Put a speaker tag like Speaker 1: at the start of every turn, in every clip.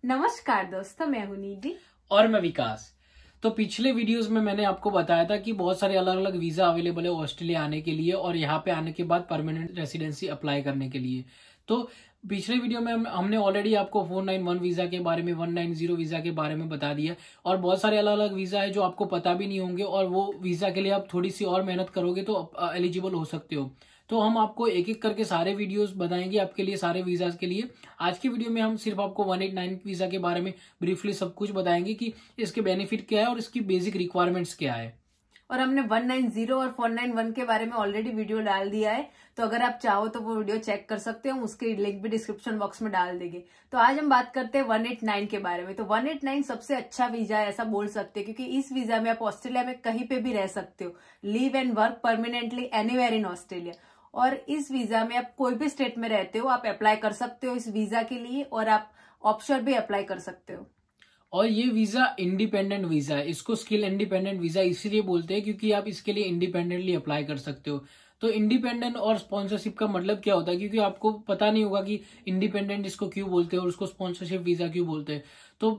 Speaker 1: नमस्कार दोस्तों, मैं हूं निधि
Speaker 2: और मैं विकास। तो पिछले वीडियोस में मैंने आपको बताया था कि बहुत सारे अलग अलग वीजा अवेलेबल है ऑस्ट्रेलिया आने के लिए और यहाँ पे आने के बाद परमानेंट रेसिडेंसी अप्लाई करने के लिए। तो पिछले वीडियो में हमने ऑलरेडी आपको 491 वीजा के बारे में, 190 वीजा के बारे में बता दिया और बहुत सारे अलग अलग वीजा है जो आपको पता भी नहीं होंगे और वो वीजा के लिए आप थोड़ी सी और मेहनत करोगे तो एलिजिबल हो सकते हो। तो हम आपको एक एक करके सारे वीडियोस बताएंगे आपके लिए, सारे वीजाज के लिए। आज की वीडियो में हम सिर्फ आपको 189 वीजा के बारे में ब्रीफली सब कुछ बताएंगे कि इसके बेनिफिट क्या है और इसकी बेसिक रिक्वायरमेंट्स क्या है।
Speaker 1: और हमने 190 और 491 के बारे में ऑलरेडी वीडियो डाल दिया है, तो अगर आप चाहो तो वो वीडियो चेक कर सकते हो, हम उसके लिंक भी डिस्क्रिप्शन बॉक्स में डाल देंगे। तो आज हम बात करते हैं 189 के बारे में। तो 189 सबसे अच्छा वीजा है ऐसा बोल सकते हैं, क्योंकि इस वीजा में आप ऑस्ट्रेलिया में कहीं पे भी रह सकते हो, live and work permanently anywhere in Australia. और इस वीजा में आप कोई भी स्टेट में रहते हो आप अप्लाई कर सकते हो इस वीजा के लिए, और आप ऑफशोर भी अप्लाई कर सकते हो।
Speaker 2: और ये वीजा इंडिपेंडेंट वीजा है, इसको स्किल इंडिपेंडेंट वीजा इसीलिए बोलते हैं क्योंकि आप इसके लिए इंडिपेंडेंटली अप्लाई कर सकते हो। तो इंडिपेंडेंट और स्पॉन्सरशिप का मतलब क्या होता है, क्योंकि आपको पता नहीं होगा कि इंडिपेंडेंट इसको क्यों बोलते हैं और उसको स्पॉन्सरशिप वीजा क्यों बोलते हैं। तो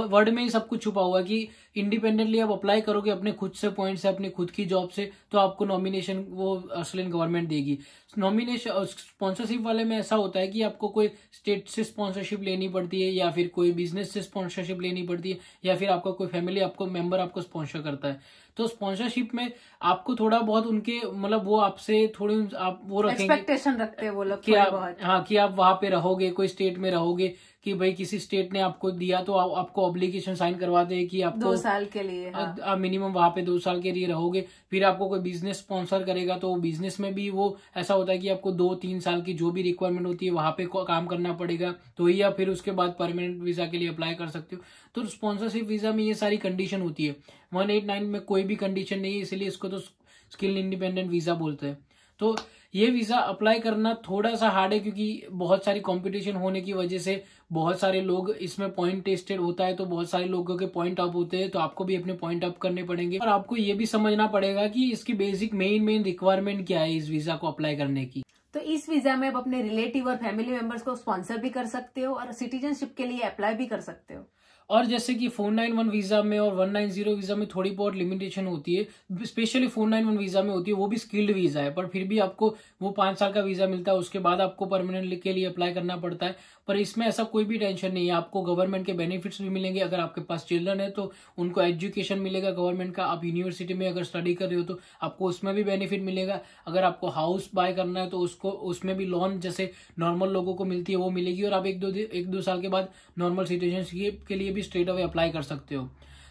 Speaker 2: वर्ड में ही सब कुछ छुपा हुआ कि इंडिपेंडेंटली आप अप्लाई करोगे अपने खुद से पॉइंट से, अपनी खुद की जॉब से, तो आपको नॉमिनेशन वो ऑस्ट्रेलियन गवर्नमेंट देगी। नॉमिनेशन स्पॉन्सरशिप वाले में ऐसा होता है कि आपको कोई स्टेट से स्पॉन्सरशिप लेनी पड़ती है या फिर कोई बिजनेस से स्पॉन्सरशिप लेनी पड़ती है या फिर आपका कोई फैमिली आपको मेंबर आपको स्पॉन्सर करता है। तो स्पॉन्सरशिप में आपको थोड़ा बहुत उनके मतलब वो आपसे थोड़ी आप वो रखेंगे,
Speaker 1: एक्सपेक्टेशन रखते हैं वो लोग
Speaker 2: कि आप, हाँ, कि आप वहां पे रहोगे, कोई स्टेट में रहोगे, कि भाई किसी स्टेट ने आपको दिया तो आपको ऑब्लिगेशन साइन करवाते हैं कि आपको
Speaker 1: 2 साल के लिए, हाँ।
Speaker 2: आप मिनिमम वहां पे 2 साल के लिए रहोगे। फिर आपको कोई बिजनेस स्पॉन्सर करेगा तो बिजनेस में भी वो ऐसा होता है कि आपको 2-3 साल की जो भी रिक्वायरमेंट होती है वहां पे काम करना पड़ेगा, तो ही आप फिर उसके बाद परमानेंट वीजा के लिए अप्लाई कर सकते हो। तो स्पॉन्सरशिप वीजा में ये सारी कंडीशन होती है। 189 में कोई भी कंडीशन नहीं है, इसलिए इसको तो स्किल इंडिपेंडेंट वीजा बोलते हैं। तो ये वीजा अप्लाई करना थोड़ा सा हार्ड है क्योंकि बहुत सारी कंपटीशन होने की वजह से बहुत सारे लोग इसमें पॉइंट टेस्टेड होता है, तो बहुत सारे लोगों के पॉइंट अप होते हैं, तो आपको भी अपने पॉइंट अप करने पड़ेंगे। और आपको ये भी समझना पड़ेगा कि इसकी बेसिक मेन रिक्वायरमेंट क्या है इस वीजा को अप्लाई करने की।
Speaker 1: तो इस वीजा में आप अपने रिलेटिव और फैमिली मेंबर्स को स्पॉन्सर भी कर सकते हो और सिटीजनशिप के लिए अप्लाई भी कर सकते हो।
Speaker 2: और जैसे कि 491 वीजा में और 190 वीजा में थोड़ी बहुत लिमिटेशन होती है, स्पेशली 491 वीजा में होती है, वो भी स्किल्ड वीजा है, पर फिर भी आपको वो 5 साल का वीजा मिलता है, उसके बाद आपको परमानेंट के लिए अप्लाई करना पड़ता है। पर इसमें ऐसा कोई भी टेंशन नहीं है, आपको गवर्नमेंट के बेनिफिट्स भी मिलेंगे। अगर आपके पास चिल्ड्रन है तो उनको एजुकेशन मिलेगा गवर्नमेंट का। आप यूनिवर्सिटी में अगर स्टडी कर रहे हो तो आपको उसमें भी बेनिफिट मिलेगा। अगर आपको हाउस बाय करना है तो उसमें भी लोन जैसे नॉर्मल लोगों को मिलती है वो मिलेगी, और आप एक दो साल के बाद नॉर्मल सिटीजनशिप के लिए भी स्ट्रेट अवे अप्लाई कर सकते हो।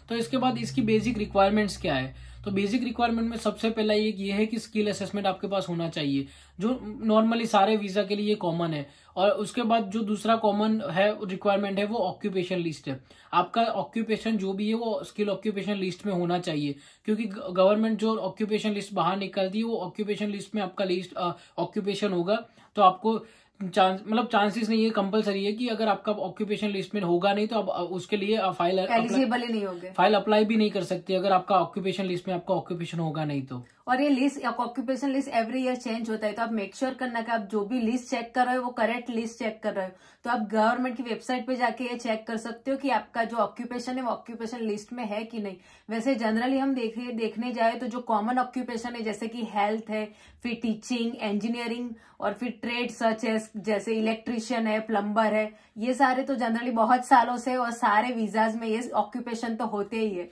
Speaker 2: तो इसके बाद इसकी बेसिक रिक्वायरमेंट्स क्या है, तो बेसिक रिक्वायरमेंट में सबसे पहला ये है कि स्किल असेसमेंट आपके पास होना चाहिए, जो नॉर्मली सारे वीजा के लिए कॉमन है। और उसके बाद जो दूसरा कॉमन है रिक्वायरमेंट है वो ऑक्यूपेशन लिस्ट है। आपका ऑक्यूपेशन जो भी है वो स्किल ऑक्यूपेशन लिस्ट में होना चाहिए, क्योंकि गवर्नमेंट जो ऑक्यूपेशन लिस्ट बाहर निकालती है वो ऑक्यूपेशन लिस्ट में आपका लिस्ट ऑक्यूपेशन होगा। तो आपको चांसेस नहीं है, कंपलसरी है कि अगर आपका ऑक्यूपेशन लिस्ट में होगा नहीं तो आप उसके लिए फाइल
Speaker 1: एलिजिबल ही नहीं होगे,
Speaker 2: फाइल अप्लाई भी नहीं कर सकते अगर आपका ऑक्यूपेशन लिस्ट में आपका ऑक्यूपेशन होगा नहीं तो।
Speaker 1: और ये list occupation list every year change होता है, तो आप मेक श्योर करना कि आप जो भी लिस्ट चेक कर रहे हो वो करेक्ट लिस्ट चेक कर रहे हो। तो आप गवर्नमेंट की वेबसाइट पे जाके ये चेक कर सकते हो कि आपका जो ऑक्यूपेशन है वो ऑक्यूपेशन लिस्ट में है कि नहीं। वैसे जनरली हम देखने जाए तो जो कॉमन ऑक्यूपेशन है जैसे कि हेल्थ है, फिर टीचिंग, इंजीनियरिंग और फिर ट्रेड सच है जैसे इलेक्ट्रिशियन है, प्लम्बर है, ये सारे तो जनरली बहुत सालों से और सारे वीजाज में ये ऑक्यूपेशन तो होते ही है।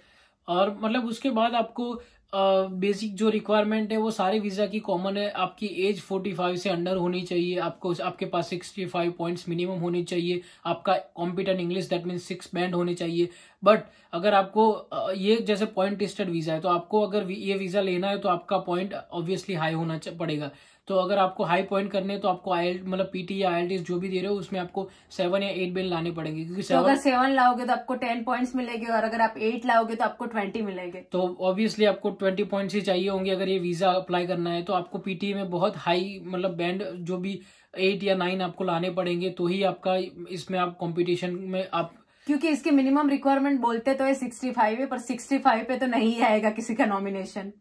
Speaker 2: और मतलब उसके बाद आपको बेसिक जो रिक्वायरमेंट है वो सारे वीजा की कॉमन है। आपकी एज 45 से अंडर होनी चाहिए, आपके पास 65 पॉइंट्स मिनिमम होनी चाहिए, आपका competent English that means 6 band होने चाहिए। बट अगर आपको ये जैसे पॉइंट टेस्टेड वीजा है तो आपको अगर ये वीजा लेना है तो आपका पॉइंट ऑब्वियसली हाई होना पड़ेगा। तो अगर आपको हाई पॉइंट करने हैं तो आपको पीटी या आईएलटीएस जो भी दे रहे हो उसमें आपको 7 या 8 बैंड लाने पड़ेंगे, क्योंकि
Speaker 1: तो अगर 7 लाओगे तो आपको 10 पॉइंट्स मिलेंगे और अगर आप 8 लाओगे तो आपको 20 मिलेंगे।
Speaker 2: तो ऑब्वियसली आपको 20 पॉइंट्स ही चाहिए होंगे अगर ये वीजा अप्लाई करना है। तो आपको पीटी में बहुत हाई बैंड जो भी 8 या 9 आपको लाने पड़ेंगे, तो ही आपका इसमें आप कॉम्पिटिशन में आप
Speaker 1: क्योंकि इसके मिनिमम रिक्वायरमेंट बोलते तो है 65 है, पर 65 पे तो नहीं आएगा किसी का नॉमिनेशन।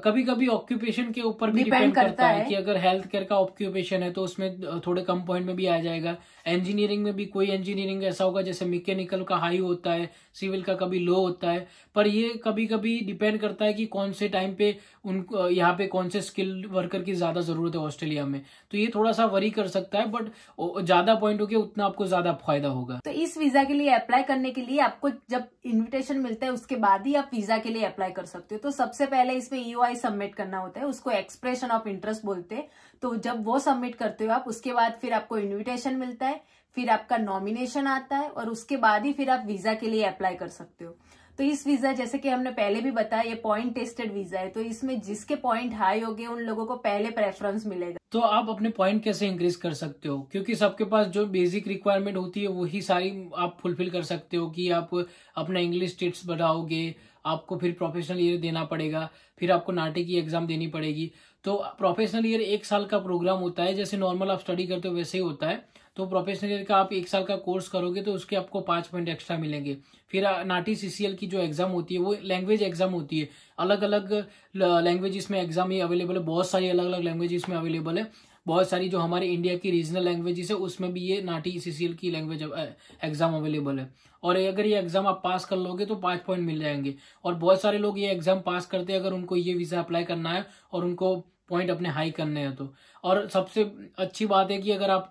Speaker 2: कभी कभी ऑक्यूपेशन के ऊपर भी डिपेंड करता है कि अगर हेल्थ केयर का ऑक्यूपेशन है तो उसमें थोड़े कम पॉइंट में भी आ जाएगा। इंजीनियरिंग में भी कोई इंजीनियरिंग ऐसा होगा जैसे मैकेनिकल का हाई होता है, सिविल का कभी लो होता है। पर ये कभी कभी डिपेंड करता है कि कौन से टाइम पे उनको यहाँ पे कौन से स्किल्ड वर्कर की ज्यादा जरूरत है ऑस्ट्रेलिया में, तो ये थोड़ा सा वरी कर सकता है। बट ज्यादा पॉइंट हो गया उतना आपको ज्यादा फायदा होगा।
Speaker 1: तो इस वीजा के लिए अप्लाई करने के लिए आपको जब इन्विटेशन मिलता है उसके बाद ही आप वीजा के लिए अप्लाई कर सकते हो। तो सबसे पहले इसमें EOI सबमिट करना होता है, उसको एक्सप्रेशन ऑफ इंटरेस्ट बोलते हैं। तो जब वो सबमिट करते हो आप, उसके बाद फिर आपको इन्विटेशन मिलता है, फिर आपका नॉमिनेशन आता है और उसके बाद ही फिर आप वीजा के लिए अप्लाई कर सकते हो। तो इस वीजा जैसे कि हमने पहले भी बताया ये पॉइंट टेस्टेड वीजा है, तो इसमें जिसके पॉइंट हाई हो गए उन लोगों को पहले प्रेफरेंस मिलेगा।
Speaker 2: तो आप अपने पॉइंट कैसे इंक्रीज कर सकते हो, क्योंकि सबके पास जो बेसिक रिक्वायरमेंट होती है वही सारी आप फुलफिल कर सकते हो कि आप अपना इंग्लिश टेस्ट बढ़ाओगे, आपको फिर प्रोफेशनल ईयर देना पड़ेगा, फिर आपको नाटे की एग्जाम देनी पड़ेगी। तो प्रोफेशनल ईयर 1 साल का प्रोग्राम होता है, जैसे नॉर्मल आप स्टडी करते हो वैसे ही होता है। तो प्रोफेशनल ईयर का आप 1 साल का कोर्स करोगे तो उसके आपको 5 पॉइंट एक्स्ट्रा मिलेंगे। फिर नाटी CCL की जो एग्जाम होती है वो लैंग्वेज एग्जाम होती है, अलग अलग लैंग्वेज में एग्जाम ही अवेलेबल है, बहुत सारी अलग अलग लैंग्वेज इसमें अवेलेबल है। बहुत सारी जो हमारे इंडिया की रीजनल लैंग्वेजेस है उसमें भी ये नाटी CCL की लैंग्वेज एग्जाम अवेलेबल है। और अगर ये एग्जाम आप पास कर लोगे तो 5 पॉइंट मिल जाएंगे। और बहुत सारे लोग ये एग्जाम पास करते हैं अगर उनको ये वीजा अप्लाई करना है और उनको पॉइंट अपने हाई करने हैं तो। और सबसे अच्छी बात है कि अगर आप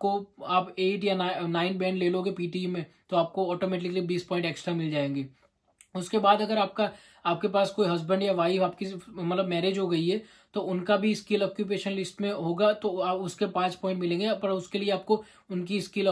Speaker 2: 8 या 9 बैंड ले लोगे PTE में तो आपको ऑटोमेटिकली 20 पॉइंट एक्स्ट्रा मिल जाएंगे। उसके बाद अगर आपके पास कोई हस्बैंड या वाइफ आपकी मतलब मैरिज हो गई है तो उनका भी स्किल ऑक्यूपेशन लिस्ट में होगा तो उसके 5 पॉइंट मिलेंगे। पर उसके लिए आपको उनकी स्किल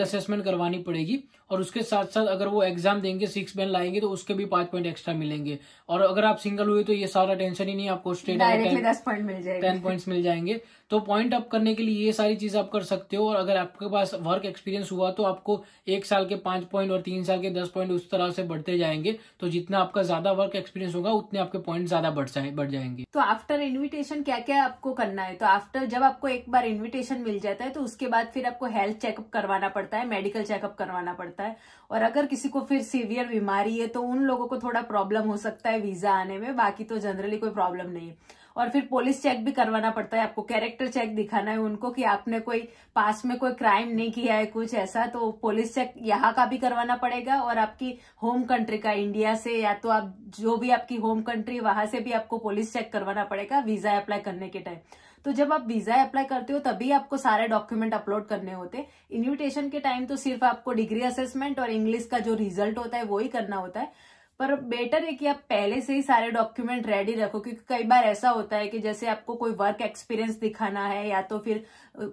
Speaker 2: असेसमेंट करवानी पड़ेगी। और उसके साथ साथ अगर वो एग्जाम देंगे 6 बैंड लाएंगे तो उसके भी 5 पॉइंट एक्स्ट्रा मिलेंगे। और अगर आप सिंगल हुए तो ये सारा टेंशन ही नहीं, आपको स्ट्रेट 10 पॉइंट्स मिल जाएंगे। तो पॉइंट अप करने के लिए ये सारी चीज आप कर सकते हो। और अगर आपके पास वर्क एक्सपीरियंस हुआ तो आपको 1 साल के 5 पॉइंट और 3 साल के 10 पॉइंट उस तरह से बढ़ते जाएंगे। तो जितना आपका ज्यादा वर्क एक्सपीरियंस होगा उतने आपके पॉइंट ज्यादा बढ़ जाएंगे।
Speaker 1: तो आफ्टर इन्विटेशन क्या क्या आपको करना है, तो आफ्टर जब आपको एक बार इन्विटेशन मिल जाता है तो उसके बाद फिर आपको हेल्थ चेकअप करवाना पड़ता है, मेडिकल चेकअप करवाना पड़ता है। और अगर किसी को फिर सीवियर बीमारी है तो उन लोगों को थोड़ा प्रॉब्लम हो सकता है वीजा आने में, बाकी तो जनरली कोई प्रॉब्लम नहीं है। और फिर पुलिस चेक भी करवाना पड़ता है, आपको कैरेक्टर चेक दिखाना है उनको कि आपने कोई पास में कोई क्राइम नहीं किया है कुछ ऐसा, तो पुलिस चेक यहाँ का भी करवाना पड़ेगा। और आपकी होम कंट्री का, इंडिया से या तो आप जो भी आपकी होम कंट्री वहां से भी आपको पुलिस चेक करवाना पड़ेगा वीजा अप्लाई करने के टाइम। तो जब आप वीजा अप्लाई करते हो तभी आपको सारे डॉक्यूमेंट अपलोड करने होते हैं। इन्विटेशन के टाइम तो सिर्फ आपको डिग्री असेसमेंट और इंग्लिश का जो रिजल्ट होता है वो ही करना होता है। पर बेटर है कि आप पहले से ही सारे डॉक्यूमेंट रेडी रखो, क्योंकि कई बार ऐसा होता है कि जैसे आपको कोई वर्क एक्सपीरियंस दिखाना है या तो फिर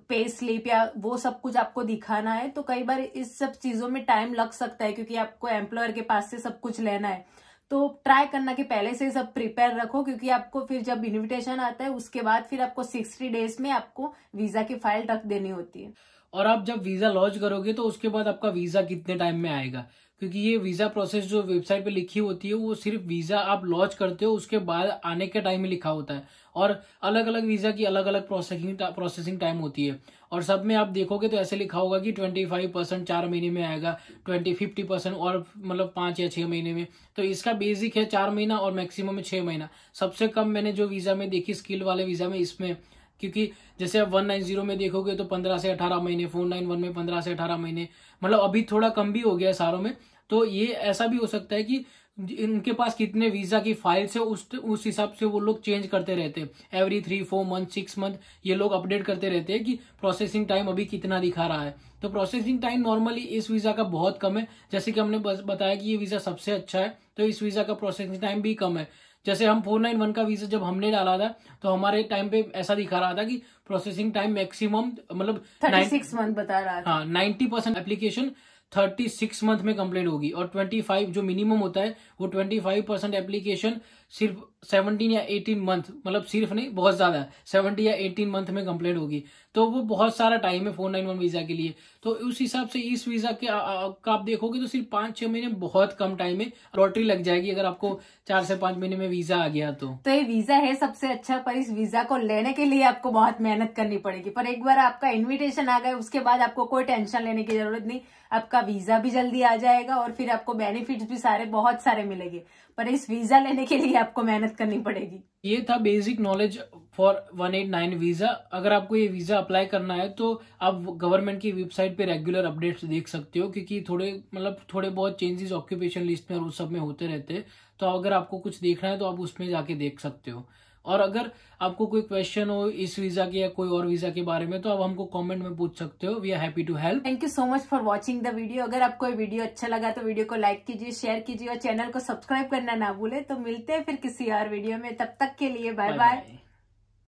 Speaker 1: पे स्लिप या वो सब कुछ आपको दिखाना है, तो कई बार इस सब चीजों में टाइम लग सकता है क्योंकि आपको एम्प्लॉयर के पास से सब कुछ लेना है। तो ट्राई करना कि पहले से सब प्रिपेयर रखो, क्योंकि आपको फिर जब इन्विटेशन आता है उसके बाद फिर आपको 60 डेज में आपको वीजा की फाइल रख देनी होती है।
Speaker 2: और आप जब वीजा लॉन्च करोगे तो उसके बाद आपका वीजा कितने टाइम में आएगा, क्योंकि ये वीजा प्रोसेस जो वेबसाइट पे लिखी होती है वो सिर्फ वीजा आप लॉन्च करते हो उसके बाद आने के टाइम में लिखा होता है। और अलग अलग वीजा की अलग अलग प्रोसेसिंग टाइम होती है। और सब में आप देखोगे तो ऐसे लिखा होगा कि 25% 4 महीने में आएगा, 50% और मतलब 5 या 6 महीने में। तो इसका बेसिक है 4 महीना और मैक्सिमम है 6 महीना। सबसे कम मैंने जो वीजा में देखी स्किल वाले वीजा में इसमें, क्योंकि जैसे आप 190 में देखोगे तो 15 से 18 महीने, 491 में 15 से 18 महीने, मतलब अभी थोड़ा कम भी हो गया सारों में। तो ये ऐसा भी हो सकता है कि इनके पास कितने वीजा की फाइल्स है उस हिसाब से वो लोग चेंज करते रहते हैं। एवरी 3-4 मंथ 6 मंथ ये लोग अपडेट करते रहते हैं कि प्रोसेसिंग टाइम अभी कितना दिखा रहा है। तो प्रोसेसिंग टाइम नॉर्मली इस वीजा का बहुत कम है। जैसे कि हमने बताया कि ये वीजा सबसे अच्छा है, तो इस वीजा का प्रोसेसिंग टाइम भी कम है। जैसे हम 491 का वीजा जब हमने डाला था तो हमारे टाइम पे ऐसा दिखा रहा था कि प्रोसेसिंग टाइम मैक्सिमम मतलब
Speaker 1: 36 मंथ बता रहा था।
Speaker 2: हाँ, 90% एप्लीकेशन 36 मंथ में कंप्लीट होगी। और 25 जो मिनिमम होता है वो 25% एप्लीकेशन सिर्फ 17 या 18 मंथ, मतलब सिर्फ नहीं, बहुत ज्यादा 70 या 18 मंथ में कंप्लीट होगी। तो वो बहुत सारा टाइम है 491 वीजा के लिए। तो उस हिसाब से इस वीजा के का आप देखोगे तो सिर्फ 5-6 महीने बहुत कम टाइम है, लॉटरी लग जाएगी अगर आपको 4 से 5 महीने में वीजा आ गया तो
Speaker 1: ये वीजा है सबसे अच्छा, पर इस वीजा को लेने के लिए आपको बहुत मेहनत करनी पड़ेगी। पर एक बार आपका इन्विटेशन आ गया उसके बाद आपको कोई टेंशन लेने की जरूरत नहीं, आपका वीजा भी जल्दी आ जाएगा और फिर आपको बेनिफिट्स भी बहुत सारे मिलेंगे। पर इस वीजा लेने के लिए आपको मेहनत करनी पड़ेगी।
Speaker 2: ये था बेसिक नॉलेज फॉर 189 वीजा। अगर आपको ये वीजा अप्लाई करना है तो आप गवर्नमेंट की वेबसाइट पे रेगुलर अपडेट्स देख सकते हो, क्योंकि थोड़े बहुत चेंजेस ऑक्यूपेशन लिस्ट में और उस सब में होते रहते हैं। तो अगर आपको कुछ देखना है तो आप उसमें जाके देख सकते हो। और अगर आपको कोई क्वेश्चन हो इस वीजा के या कोई और वीजा के बारे में तो आप हमको कमेंट में पूछ सकते हो। We are happy to help.
Speaker 1: Thank you so much for watching the video. अगर आपको ये वीडियो अच्छा लगा तो वीडियो को लाइक कीजिए, शेयर कीजिए और चैनल को सब्सक्राइब करना ना भूले। तो मिलते हैं फिर किसी और वीडियो में, तब तक के लिए बाय बाय।